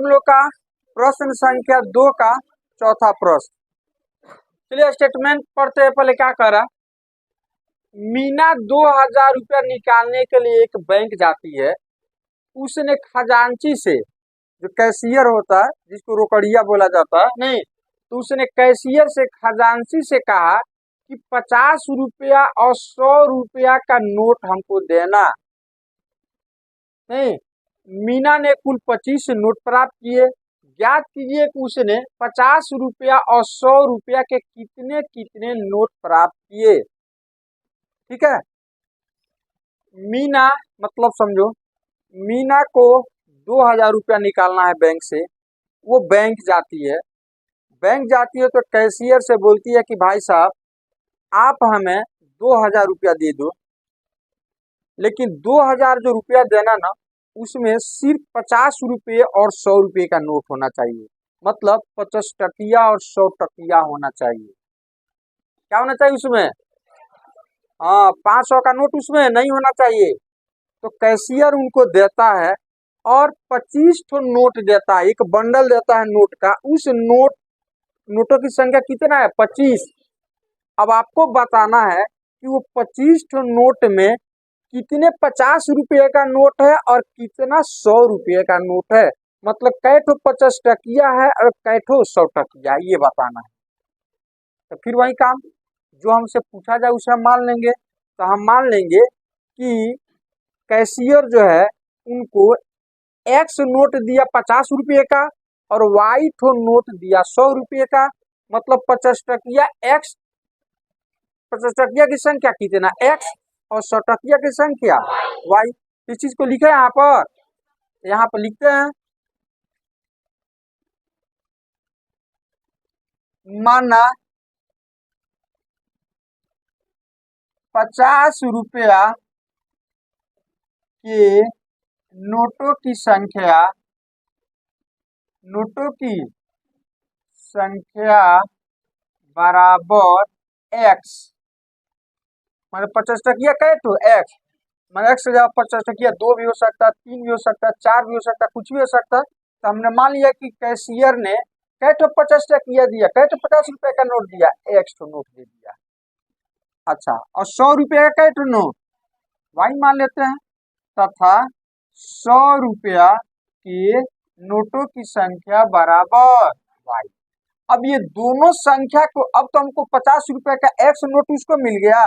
हम लोग का प्रश्न संख्या 2 का चौथा प्रश्न। चलिए स्टेटमेंट पढ़ते हैं। पहले क्या कह रहा, मीना 2000 रुपया निकालने के लिए एक बैंक जाती है। उसने खजांची से, जो कैशियर होता है जिसको रोकड़िया बोला जाता है, नहीं तो उसने कैशियर से खजांची से कहा कि 50 रुपया और 100 रुपया का नोट हमको देना। नहीं, मीना ने कुल 25 नोट प्राप्त किए। ज्ञात कीजिए कि उसने 50 रुपया और 100 रुपया के कितने कितने नोट प्राप्त किए। ठीक है, मीना मतलब समझो, मीना को 2000 रुपया निकालना है बैंक से। वो बैंक जाती है। बैंक जाती है तो कैशियर से बोलती है कि भाई साहब आप हमें 2000 रुपया दे दो, लेकिन 2000 जो रुपया देना ना, उसमें सिर्फ 50 रुपये और 100 रुपये का नोट होना चाहिए। मतलब 50 टकिया और 100 टकिया होना चाहिए। क्या होना चाहिए उसमें? हाँ, 500 का नोट उसमें नहीं होना चाहिए। तो कैशियर उनको देता है और 25 ठो नोट देता है, एक बंडल देता है नोट का। उस नोटों की संख्या कितना है? 25। अब आपको बताना है कि वो 25 ठो नोट में कितने 50 रुपये का नोट है और कितना 100 रुपये का नोट है। मतलब कै ठो 50 टकिया है और कै ठो 100 टकिया, ये बताना है। तो फिर वही काम जो हमसे पूछा जाए उसे हम मान लेंगे। तो हम मान लेंगे कि कैशियर जो है उनको एक्स नोट दिया 50 रुपये का और वाई ठो नोट दिया 100 रुपये का। मतलब 50 टकिया एक्स, 50 टकिया की संख्या कितना एक्स और 100 टकिया की संख्या वाई। इस चीज को लिखे यहाँ पर लिखते हैं, माना 50 रुपया के नोटों की संख्या बराबर एक्स। मतलब 50 टकिया कै ठो एक्स, मतलब एक्स से 50 टकिया 2 भी हो सकता है, 3 भी हो सकता है, 4 भी हो सकता है, कुछ भी हो सकता है। तो हमने मान लिया कि कैशियर ने कै ठो 50 टकिया दिया, कै ठो 50 रुपए का नोट दिया, एक्स ठो नोट दे दिया। अच्छा, और 100 रुपये का कै ठो नोट, वाई मान लेते हैं। तथा 100 रुपया के नोटों की संख्या बराबर वाई। अब ये दोनों संख्या को, अब तो हमको 50 रुपए का एक्स नोट उसको मिल गया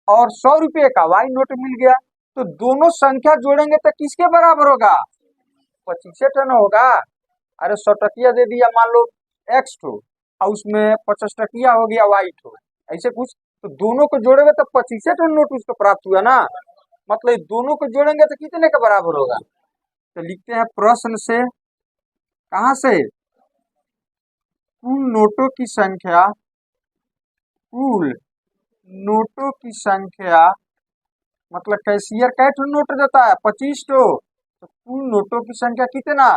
और 100 रुपये का वाई नोट मिल गया। तो दोनों संख्या जोड़ेंगे तो किसके बराबर होगा? 25 टन होगा। अरे 100 टकिया दे दिया मान लो एक्स ठो और उसमें 50 टकिया हो गया वाई ठो, ऐसे कुछ। तो दोनों को जोड़ेंगे तो 25 टन नोट उसको प्राप्त हुआ ना। मतलब दोनों को जोड़ेंगे तो कितने के बराबर होगा? तो लिखते हैं प्रश्न से, कहां से? कुल नोटों की संख्या, कुल नोटों की संख्या मतलब कैशियर कै ठो नोट देता है? 25 ठो। तो कुल नोटों की संख्या कितना,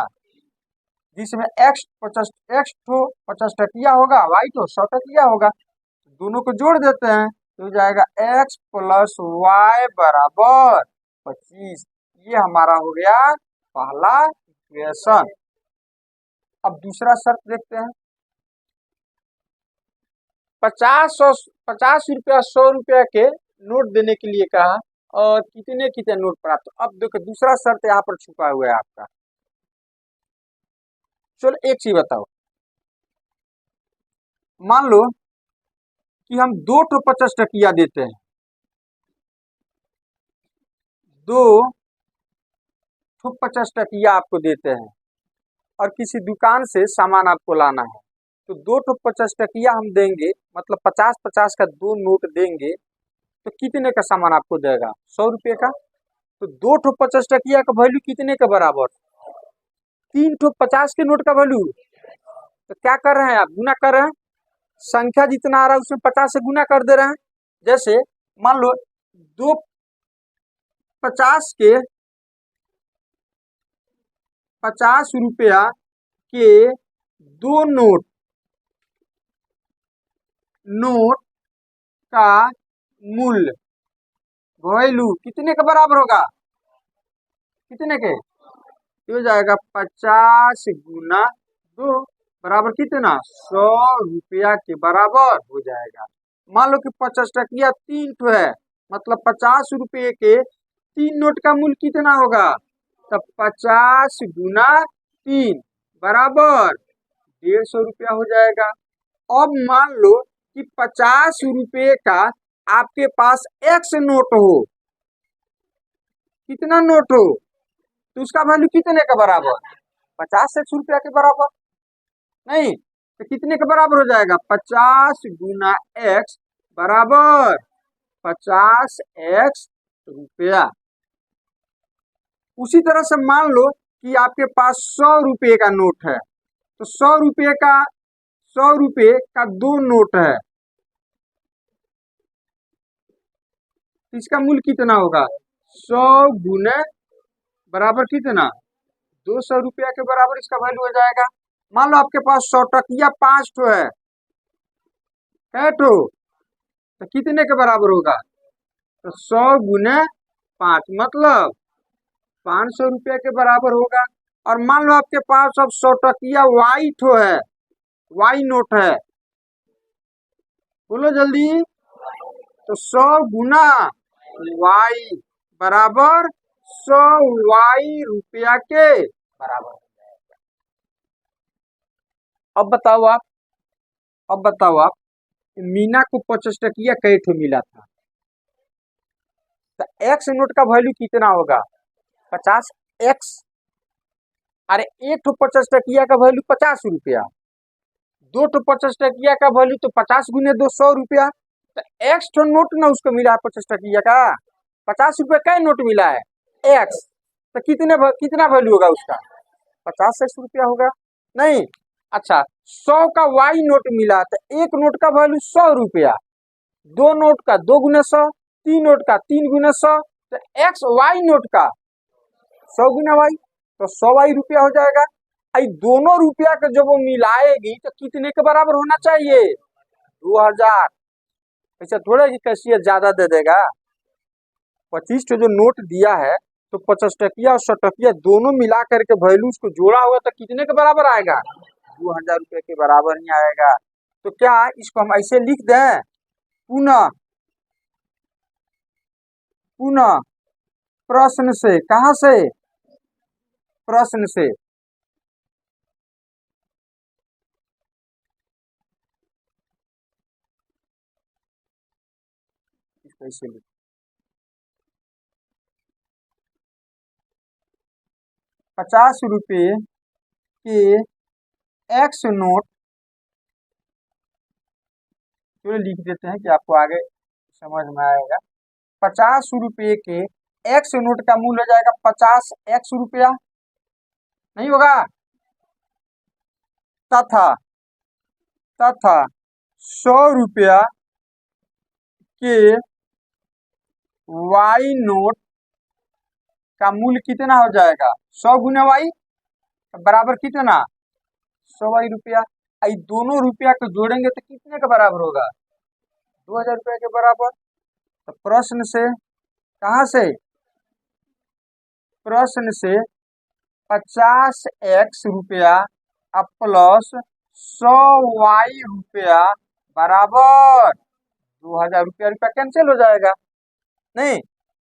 जिसमें एक्स 50 एक्स ठो 50 टकिया होगा, वाई ठो 100 टकिया होगा। दोनों को जोड़ देते हैं तो हो जाएगा एक्स प्लस वाई बराबर 25। ये हमारा हो गया पहला इक्वेशन। अब दूसरा शर्त देखते हैं। 50 रुपया 100 रुपया के नोट देने के लिए कहा और कितने कितने नोट प्राप्त। अब देखो दूसरा शर्त यहाँ पर छुपा हुआ है आपका। चलो एक चीज बताओ, मान लो कि हम 2 ठो 50 टकिया देते हैं, 2 ठो 50 टकिया आपको देते हैं और किसी दुकान से सामान आपको लाना है। तो 2 ठो 50 टकिया हम देंगे, मतलब 50-50 का 2 नोट देंगे तो कितने का सामान आपको देगा? 100 रुपये का। तो 2 ठो 50 टकिया का वैल्यू कितने के बराबर? 3 ठो 50 के नोट का वैल्यू। तो क्या कर रहे हैं आप? गुना कर रहे हैं। संख्या जितना आ रहा है उसमें 50 से गुना कर दे रहे हैं। जैसे मान लो 2 50 के 50 रुपया के 2 नोट का मूल्य वैल्यू कितने के बराबर होगा? कितने के? ये हो जाएगा 50 गुना 2 बराबर कितना 100 रुपया के बराबर हो जाएगा। मान लो कि 50 टकिया 3 ठो है, मतलब 50 रुपये के 3 नोट का मूल्य कितना होगा, तब 50 गुना 3 बराबर 150 रुपया हो जाएगा। अब मान लो कि 50 रुपये का आपके पास एक्स नोट हो, कितना नोट हो, तो उसका वैल्यू कितने के बराबर, 50 रुपया के बराबर नहीं, तो कितने के बराबर हो जाएगा 50 गुना एक्स बराबर 50 x रुपया। उसी तरह से मान लो कि आपके पास 100 रुपये का नोट है, तो 100 रुपये का 2 नोट है, इसका मूल्य कितना होगा 100 गुने बराबर कितना 200 रुपया के बराबर इसका वैल्यू हो जाएगा। मान लो आपके पास 100 टकिया 5 ठो है, कै ठो, तो कितने के बराबर होगा, तो 100 गुने 5 मतलब 500 रुपया के बराबर होगा। और मान लो आपके पास अब 100 टकिया वाई ठो है, वाई नोट है, बोलो जल्दी, तो 100 गुना वाई बराबर 100 वाई रुपया के बराबर। अब बताओ आप, अब बताओ आप, मीना को 50 टकिया कै ठो मिला था, तो एक्स नोट का वैल्यू कितना होगा 50 x, अरे एक ठो 50 टकिया का वैल्यू 50 रुपया, 2 ठो 50 टकिया का वैल्यू तो 50 गुने 2 100 रुपया, तो एक्स ठो नोट ना उसको मिला है 50 टकिया का, 50 रुपये का नोट मिला है एक्स, तो कितना वैल्यू होगा उसका 50 x रुपया होगा नहीं। अच्छा 100 का वाई नोट मिला, तो एक नोट का वैल्यू 100 रुपया, 2 नोट का 2 गुना 100, 3 नोट का 3 गुना 100, तो एक्स वाई नोट का 100 गुना वाई, तो 100 वाई रुपया हो जाएगा। आई दोनों रुपया का जब वो मिलाएगी तो कितने के बराबर होना चाहिए 2000। ऐसा थोड़ा कि कैशियर ज्यादा दे देगा, 25 जो नोट दिया है तो 50 टकिया और 100 टकिया दोनों मिला करके वैल्यू उसको जोड़ा हुआ तो कितने के बराबर आएगा 2000 रुपये के बराबर ही आएगा। तो क्या इसको हम ऐसे लिख दें, पुनः पुनः प्रश्न से, कहां से, प्रश्न से, कैसे लिख, 50 रुपये के एक्स नोट, चलो लिख देते हैं कि आपको आगे समझ में आएगा। 50 रुपये के एक्स नोट का मूल्य हो जाएगा 50 x रुपया, नहीं होगा, तथा तथा 100 रुपया के वाई नोट का मूल्य कितना हो जाएगा 100 गुना वाई बराबर कितना 100 वाई रुपया। आई दोनों रुपया को जोड़ेंगे तो कितने के बराबर होगा 2000 रुपया के बराबर। तो प्रश्न से, कहां से, प्रश्न से 50 x रुपया अब प्लस 100 वाई रुपया बराबर 2000 रुपया, रुपया कैंसिल हो जाएगा नहीं।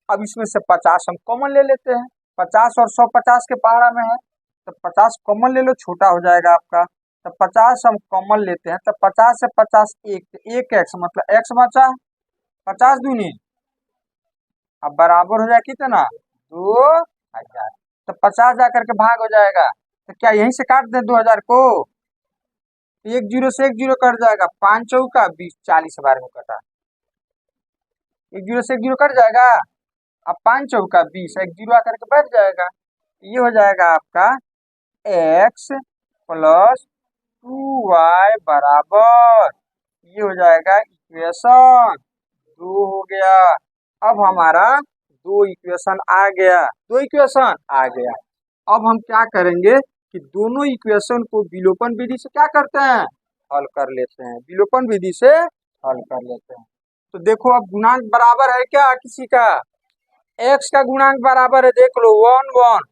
अब इसमें से 50 हम कॉमन ले लेते हैं, 50 और 100 50 के पहाड़ा में है, तो 50 कॉमन ले लो, छोटा हो जाएगा आपका, तो 50 हम कॉमन लेते हैं, तो 50 से 50 एक एक्स मतलब एक्स बचा 50 दूनी, अब बराबर हो जाए कितना 2000, तो 50 जाकर के भाग हो जाएगा, तो क्या यहीं से काट दें 2000 को, एक जीरो से एक जीरो कट जाएगा, 5 चौका 20, 40 बार में कटा, एक जीरो से एक जीरो कट जाएगा, अब 5 चौका 20, एक जीरो आकर के बैठ जाएगा, ये हो जाएगा आपका x प्लस 2y बराबर, ये हो जाएगा इक्वेशन 2 हो गया। अब हमारा 2 इक्वेशन आ गया, 2 इक्वेशन आ गया। अब हम क्या करेंगे कि दोनों इक्वेशन को विलोपन विधि से क्या करते हैं, हल कर लेते हैं, विलोपन विधि से हल कर लेते हैं। तो देखो अब गुणांक बराबर है क्या किसी का, x का गुणांक बराबर है, देख लो 1 1,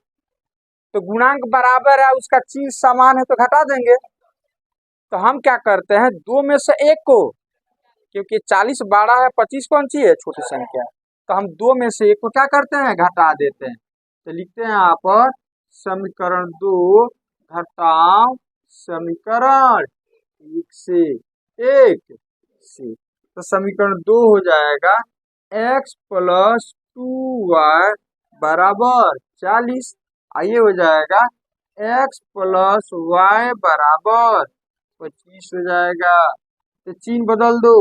तो गुणांक बराबर है, उसका चीज समान है तो घटा देंगे। तो हम क्या करते हैं, दो में से एक को, क्योंकि 40 बड़ा है 25 कौन सी है, छोटी संख्या, तो हम दो में से एक को क्या करते हैं, घटा देते हैं। तो लिखते हैं यहाँ पर समीकरण 2 घटाओ समीकरण 1 से 1 से। तो समीकरण 2 हो जाएगा x प्लस 2y बराबर 40। आइए हो जाएगा x प्लस y बराबर 25 हो जाएगा। तो चिन्ह बदल दो,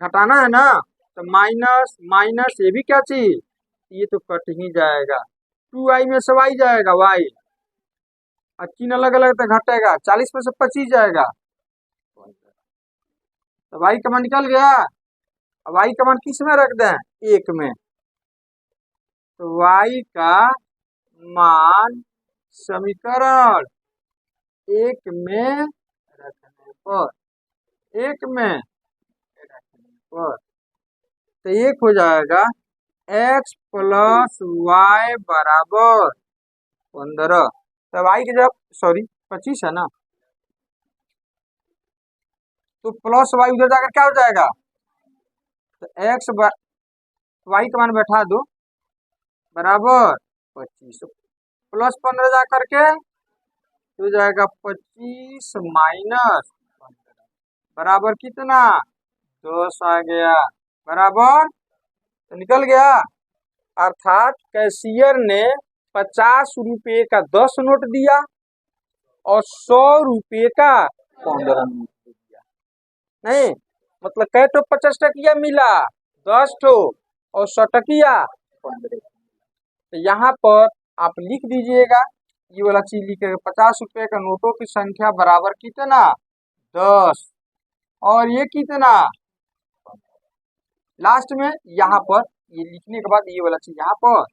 घटाना है ना, तो माइनस माइनस ये भी क्या चीज, ये तो कट ही जाएगा, 2y में से y जाएगा y, और चिन्ह अलग अलग तो घटेगा, 40 में से 25 जाएगा, तो y का मान निकल गया। अब y का मान किस में रख दें, 1 में, तो y का मान समीकरण 1 में रखने पर, 1 में रखने पर, तो 1 हो जाएगा x प्लस y बराबर 15। तब y की जब 25 है ना, तो प्लस y उधर जाकर क्या हो जाएगा, तो x y का मान बैठा दो बराबर 25, प्लस 15 जा करके हो जाएगा 25 माइनस 15 बराबर कितना, 10 आ गया, बराबर, तो निकल गया। अर्थात कैशियर ने 50 रुपए का 10 नोट दिया और 100 रुपए का 15 नोट दिया। नहीं मतलब कै ठो 50 टकिया मिला, 10 ठो, और 100 टकिया 15। तो यहाँ पर आप लिख दीजिएगा, ये वाला चीज लिखेगा, 50 रुपए का नोटों की संख्या बराबर कितना, 10, और ये कितना, लास्ट में यहाँ पर ये लिखने के बाद ये वाला चीज यहाँ पर